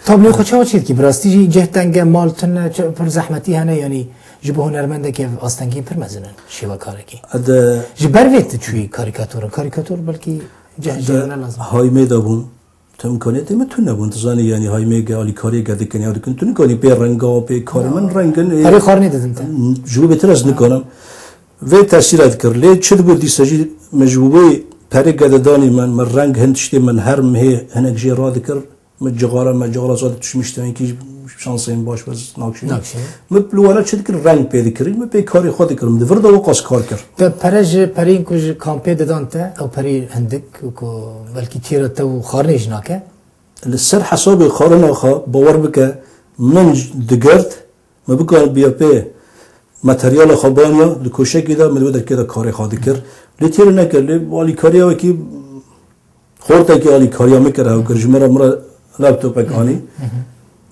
طب ليه خود چه چیز کی براستی جهتنگ مالتن پر زحمتی هنه یعنی جبه هنرمنده که آستانگی پر مزنن شیوا کاره کی جبر ویت چوی کاریکاتور بلکی جهنه لازم های میدابون تو امکانیت میتونه بون تزانی یعنی های میگه علی کاری گده کنی آدی کن تو نکنی پی رنگا پی کاری من رنگن هری خار ندیدم تا جو بهتر از نکنم و تاثیرات کرد لی چه بود دیساجی مجبوری پری گده دانی من رنگ هندشتی من هر مه هنگ جی راد کرد مجگاره زاد توش میشتم کی شانسیم باش بس ناکشی مبلوانه چه دکر رنگ پیدا کردیم من پی کاری خودی کردم دفرد و قاس کار کرد پری کج کامپی دادنته او پری هندک کو بلکی تیره تو خارنیش ناکه لسر حساب خارنا خا باور بکه من دگرت ما بکن بیا پی ماتریال خبانیا لکوشه کدا مدود کدا کاری خواهد کرد لیتیر نکرد لی والی کاریا و کی خورده کی والی کاریا میکره و کرد جمره مرا لابتوب کانی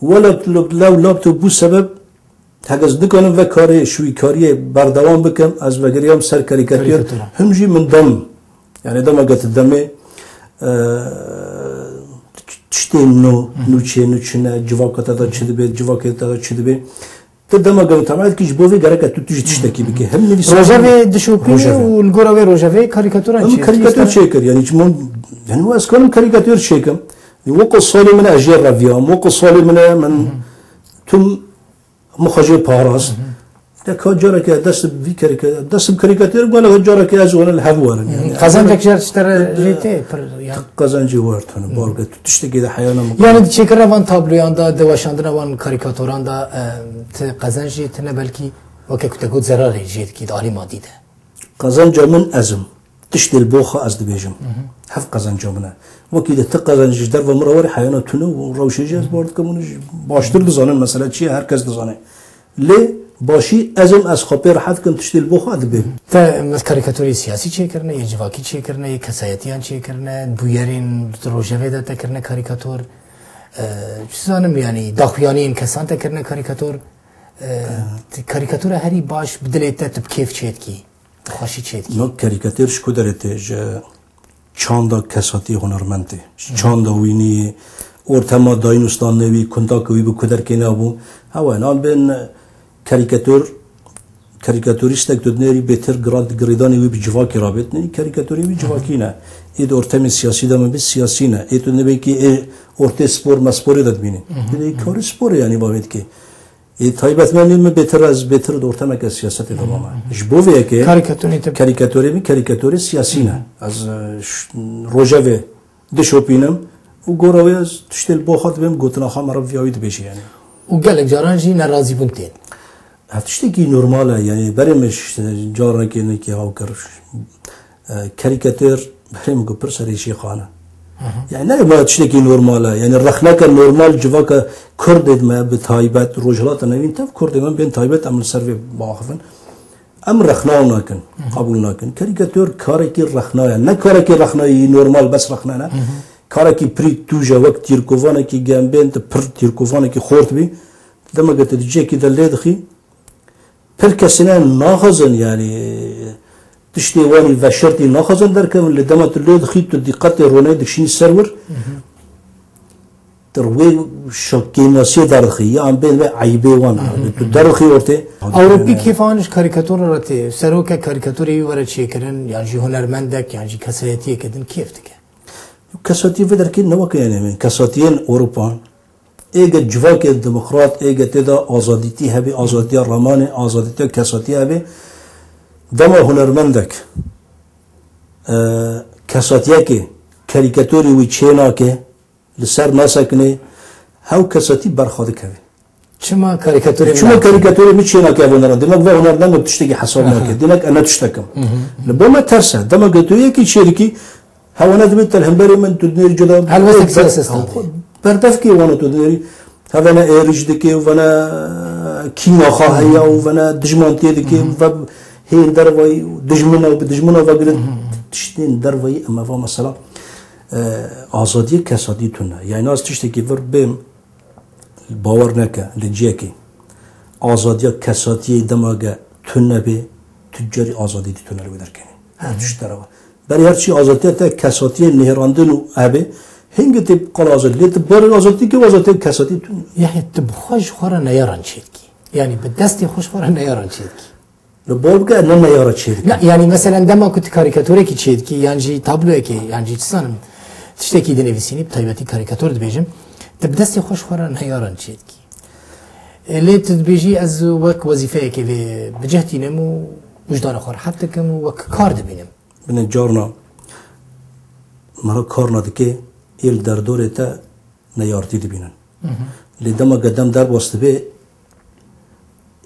ولی لابتوب بو سبب هگز نکنم و کاری شوی کاری بردوام بکم از وگریام سر کاریکاتور همجی من دم یعنی دم اگه دمه تشتین نوچه جواکت دا چیده به جواکت دا چیده به تدم اگه تمام کیش بوی گره که تو تیجی تشتکی بکی هم نویسم روجاوی دشوپی و الگوراوی روجاوی کاریکاتور هم کاریکاتور چیکر یعنی چمون یعنی واس کنم کاریکاتور چیکم وقت سالی من اجیر رویام وقت سالی من توم مخاجه پاراس ده جاره که دست کاریکاتور ولی جاره که از اون الهوارن یعنی قزن دکتر چطور جیته پر قزن جوار تونه بارگه تو تشتکی ده حیانا یعنی چیکره وان تابلویان دا دواشاندن وان کاریکاتوران دا قزن جیتنه بلکی وقتی کتگود ضرری جیت کی داری مادی ده قزن جامن ازم تشتي البوخة أزد بيجم حف قزن جامنا وكيد تقزن جدار ومروري حيانا تنو وروشي جاز بارد كمونج باشتر دزانن مثلا چي هركز دزانه ليه باشي ازم از خبر حد كم تشتي البوخة أزد بيجم تا كاريكاتوري سياسي چه کرنه يا جواكي چه کرنه يا كسايتيان چه کرنه بويرين روجاوي دا تا کرنه كاريكاتور چیزانم يعني داخويانين كسان تا کرنه كاريكاتور كاريكاتور هري باش بدليته تبكيف چيت کی خوشی چیه نه کاریکاتورش کدرته جا چند کساتی هنرمنده چند وینی ارتما داینوستان نوی کنتاکوی به کدر کنه ابو هوا نام بین کاریکاتوریست دنیری بهتر گریدانی وی بجواکی رابط نه کاریکاتوری وی جواکی نه اید ارتم سیاسی دام بس سیاسی نه اید نبی که ارت سپور مسپوری داد بینه این کار سپور یعنی باید که تایبت من بهتر دورتم که سیاست دامه جبویه که کاریکاتوری سیاسی نه از روجاوی دشوپینم و گروی از تشتیل باخت بیم گوتنا خام رو ویاید بشه یعنی و گلک جارانجی ناراضی بودین هفتشتی کی نرماله یعنی برایمش جاران که نکی هاو کرش کاریکاتور برایم کو پرسریشی خانه يعني لا ما تشتكي نورمالا يعني الرخناك النورمال جواك كرد ما بتايبات روجلات نوين تف كرد ما بين تايبات عمل سرفي باخفن ام رخنا ناكن قبول ناكن كاريكاتور كاركي رخنا يعني نا كاركي رخنا نورمال بس رخنا نا كاركي بري توجا وقت تيركوفانا كي جنبين تبر تيركوفانا كي خورت بي دما قلت تجي كده ليدخي بركسنا ناخذن يعني تشتي واني وشرتي ناخذن دركم اللي دمت اللود خيط الدقات روني دكشين السرور تروي شوكيماسي درخي يعني بين عيبي وانا درخي ورتي اوروبي كيفانش كاريكاتور رتي سروكا كاريكاتوري ورا شيكرن يعني هنرمندك يعني كساتيه كدن كيف تك كساتيه فدركين نوك يعني من كساتين اوروبا ايجا جواك الديمقراط ايجا تدا ازاديتي هبي ازاديه الرماني ازاديتي كساتيه هبي دم هنرمندك کساتیه که کاریکاتوری و چینا که لسر ناسکنه هاو کساتی برخواد کنه چما کاریکاتوری می چینا که ونران دماغ و هنر نمود تشتگی حساب نکه دینک انا تشتکم لبما ترسه دم گتویه کی شرکی هاو ندمت تلهمبری من تدنیر جدا هل واسه سیاست بردف کی وانا تدنیری هاونا ایرج دکی وانا کینا خواهی و وانا دجمانتی دکی و هي دروي دجمنا وقلت تشتين دروي اما فما مثلا آزادی کسادی تونه یعنی از تشتکی ور بیم باور نکه لجیکی آزادی کسادی دماغه تونه به تجاری آزادی تونه رو درکنی هر چیز دروا برای هر چی آزادی تا کسادی نهراندن و ابه هنگی تب قلازت لیت بار آزادی که آزادی کساتی تو یعنی تبخوش خورا نیارن چید کی یعنی به دستی خوش خورا نیارن چید کی لبال بگه نه نیارد چید نه یعنی مثلا دما کت کاریکاتوری کی چید کی یعنی تابلو کی یعنی چسانم تشتکی دنویسینی بتایبتی کاریکاتور دبیجم تب دستی خوش خورا نیارن چید کی لیت دبیجی از وک وظیفه کی بجهتی نمو وجدان خور حتی کم وک کار دبینم من جارنا مرا کار نداره ایل در دوره تا نیارتی دبینن لیدما قدم در واسطه به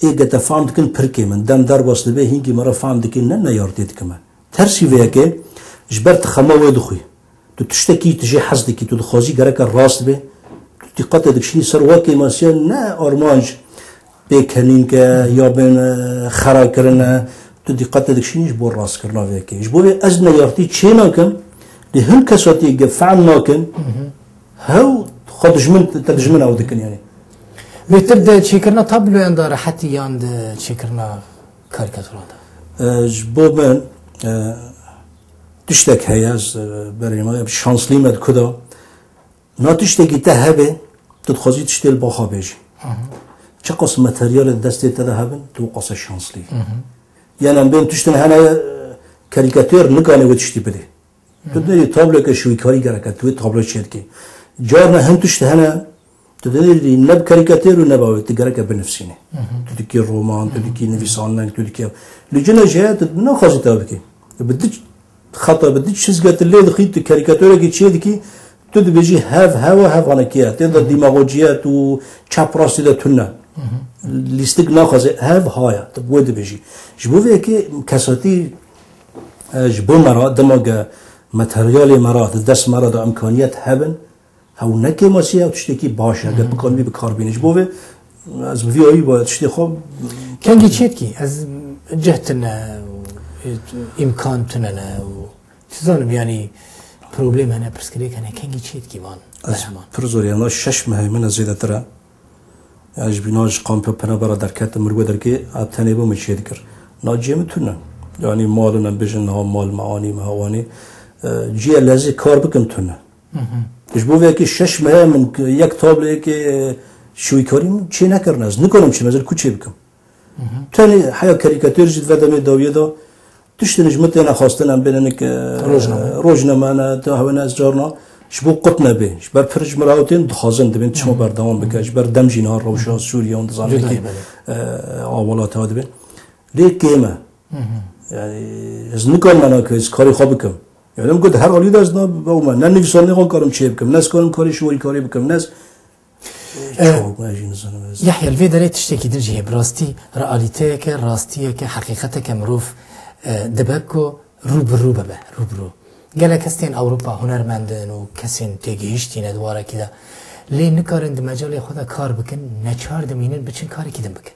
ای قد فهم دکن پرکی من دم در واسطه به هنگی مرا فهم دکن نه نیارتی دکم ترسی ویا که جبرت خما و دخوی تو تشتکی تجی حس دکی تو دخوازی گرک راست به تو دقت دکشی سر واقعی ماسیان نه آرمانج بکنین که یا بین خرا کردن تو دقت دکشینش بور راست کردن ویا که جبوی از نیارتی چه نکن لهم کساتی که فعل نکن هاو خود تجمن او دکن یعنی وتبدا تشيكرنا طبلو يندار حتى ياند تشيكرنا كاريكاتورا جبو من تشتك هياز بريما شانسلي مد كدا نا تشتكي تهبه تتخذي تشتل باخا بيجي چقص ماتريال دستي تذهبن تو قص شانسلي يعني ام بين تشتن هنا كاريكاتير نقاني وتشتي بده تدري طابلو كشوي كاري كاريكاتور طابلو شيدكي جارنا هم تشت هنا تدري نب كاريكاتير ونباوي تقرأك بنفسينه تدكي الرومان تدكي نفيسانك تدكي لجنا جهات ما خاصة تابكي بدك خطأ بدك شزقة اللي دخيت كاريكاتورة كي تشي دكي تد بيجي هاف أنا كيا تقدر ديماغوجيات و تشابراس ده تنا ليستك ناخذ هاف هايا تبود بيجي جبوا فيها كي كاساتي جبوا مرات دماغ ماتريالي مرات دست مرات إمكانيات هبن هاو نکه ماسیه تشتکی باشه اگر بکنی بکار بینش بوده از ویایی باید تشتی خوب کنگی چیت کی از جهتنا امکان تننا و چیزانم یعنی پروبلم هنه پرسکری کنه کنگی چیت کی وان از پرزوری انا شش ماه من زیاده تره از بیناش قامپه پنا برا درکت مرگو درکی ابتنی با میشه دکر ناجیه میتونن یعنی مالنا بجن ها مال معانی مهوانی جیه لازم کار بکن تونه جبوه که شش ماه من یک تابلو که شوی کاریم چی نکردم از نکنم چی مثلا کوچه بکم تانی حیا کاریکاتور جد ودم داویه دا تشتنج مت انا خواستنم بینن که روزنامه انا تا هوا از جارنا شبو قطنه به بر فرج مراوتين دخازن دبن چما بردوام بکش بر دم جینار روشا سوریه اون دزان که اولات ها دبن لیکیمه یعنی از نکنم انا که از کاری خواب بکم یعنی میگه هر حالی دست با من نه نویسنده کارم چه بکنم نه کارم کاری شوری کاری بکنم نه يحيى الفيدري تشتكي درجه براستي رأاليته که راستیه که حقیقته که مروف دبکو روبرو ببه روبرو گله کسین اوروپا هنرمندن و کسین تگیشتین ادواره کده لی نکارند مجال خدا کار بکن نچار دمینن بچن کاری کدم بکن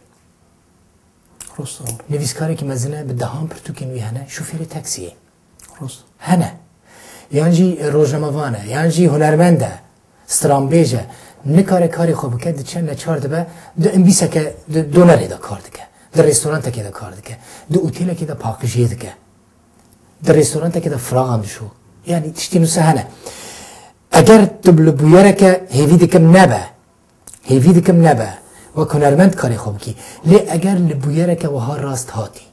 نویس کاری که مزنه به دهان پرتوکن وی هنه شوفیر تاکسیه هنه یعنی روزنامه‌وانه یعنی هنرمنده استرامبیجه نکاره کاری خوب کرد چند نچار دبه دو امبیسه که دونری دا کار دکه در رستوران که دا کار دکه دو اوتیل که دا پاکیجی دکه در رستوران که دا فراغم شو یعنی تشتی نوسه هنه اگر تبل بویره که هیوی دکم نبه و هنرمند کاری خوب کی لی اگر لبویره که وها راست هاتی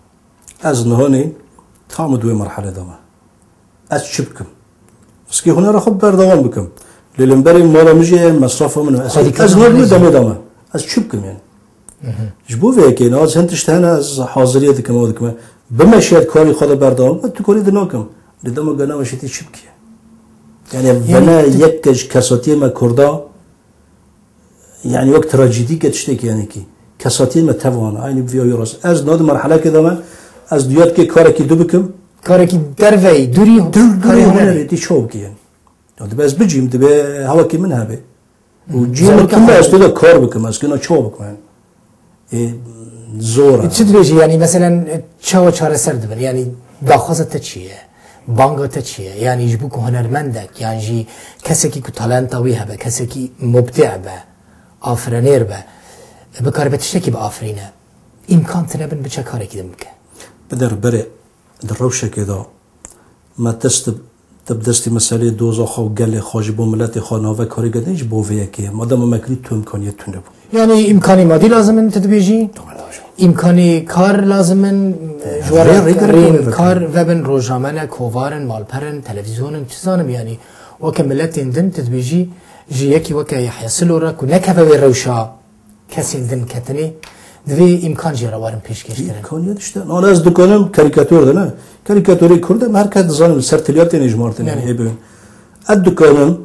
از نهانی تام دوی مرحله دامه از چی بکم بس که هنر خوب بردوام بکم لیلم بریم مالا میشه مصرف من از نهانی دامه از چی بکم یعنی جبوه که ناز هنتش تنها از حاضریت کم و دکمه بمشید کاری خود بردوام تو کاری دناکم لیدام گنا وشیتی چی بکیه یعنی بنا یک کساتی ما کردا یعنی وقت تراژدی که تشتی که یعنی کی کساتی ما توان عینی بیایی راست از نهاد مرحله که دامه از دیات که کاری که دو بکم کاری که دروی دوری کاری هنری تی شوب کیه یعنی بس بجیم دبی هوا کی من هبه و جیم کم از تو کار بکم از کنار شوب بکم زوره چه دویجی یعنی مثلا چهار سر دبن یعنی داخوازت چیه بانگت چیه یعنی جبو که هنرمندک یعنی کسی که تالنتاوی هبه کسی که مبدع به آفرینر به بکار بتشته که به آفرینه امکان تنبن بچه کاری کدم بکه بدر بره در روشه که دا ما تست تبدستی مسئله دوزا خو گل خواج بو ملت خانه و کاری گدنش بو وی که مادام مکری تو امکانیت تونه بود یعنی امکانی مادی لازمن تدبیجی امکانی کار لازمن جوار کار وبن روزنامه کووارن مالپرن تلویزیونن چیزانم یعنی وک ملت دن تدبیجی جی یکی وک یحصلوا را کو نکبه روشا کسی دن کتنی دوی امکان جرا وارم پیشکش کردن امکانیت işte انا از دکانم کاریکاتور ده نه کاریکاتوری کردم هر کس زانم سرتلیات نجمارتن یعنی ببین اد دکانم